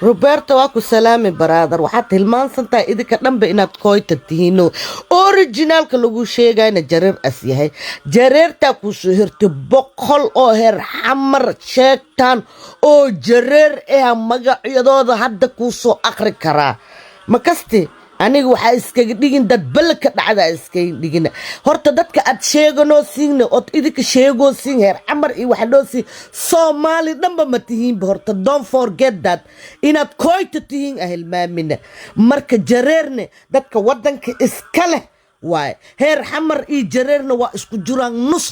روبرتا واكو سلامي برادر waxaad hilmaansantahay idinka dhanba inaad kooyta tihiino originalka lagu sheegayna jareer as yahay jareerta ku soo hirtay boqol oo heer xamar sheegtaan oo jareer magacyadooda hadda ku soo akhri karaa makasti aniga waxa iskaga dhigin dad balka dhacda iskaga dhigin horta dadka aad sheegano siigna oo idinka sheego siin heer xamar iyo waxa loo si Soomaali dhanba ma tihiin horta don't forget that inaad kooyta tihiin hilmaamina marka jareerne dadka wadanka iska leh waay heer xamar iyo jareerna waa isku jiraan nus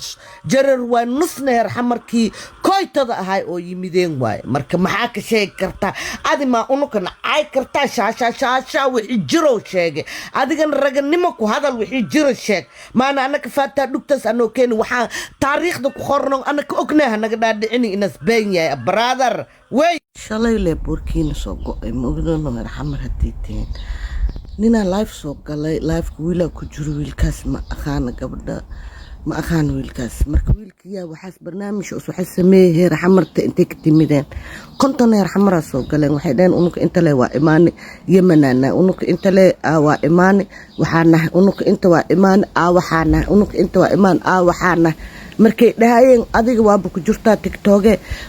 jareer waa nusna heer xamarkii kooytada ahay oo yimideen waay marka maxaa ka sheegi kartaa adima unukana ay kartaa shaasha wixii jiro sheege adigan raganimo ku hadal wixii jiro sheeg maana anaka faataa dhugtaas anoo keeni waxaa taariikhda ku qorno anaka ognahay naga dhaadhicin inas been yahay brother way shalay le burkina soo go'ay moogdano heer xamar hadiiteen nina live soo galay live wiila ku jiro wiilkaas ma aqaan gabadha ma aqaan wiilkaas marka wiilkiya waxaas barnaamij oo waxa sameeyay heer xamarta intay ka timideen konton heer xamara soo galeen waxay dheen unuka inta le waa imaani yemanana unuka inta le waa imaani waxaana unuka inta waa imaani waxaana unuka inta waa imaan waxaana markay dhaayeen adiga waaba ku jirtaa TikTok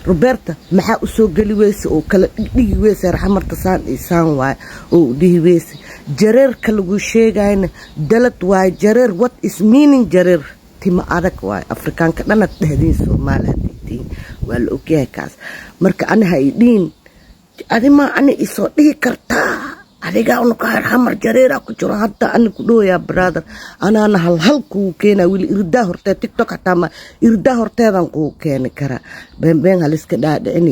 Roberta maxaa u soo gali weysay oo kala dhigi weysay heer xamarta saan isaan waay oo dhigi weysay jareerka lagu sheegayna dalad waay jareer what is meaning jareer tima adag waay afrikaanka dhanad dhahdeen Soomaaliyeed waa la ogyahay kaas marka anaha idin adima ani isoo dhigi kartaa adiga uu ka xamar jareera ku jiro hadda aan ku dhooya brother ana hal ku keena wili irda horta TikTok hataa ma irda horteedan ku keeni kara been hal iska dhaadhicin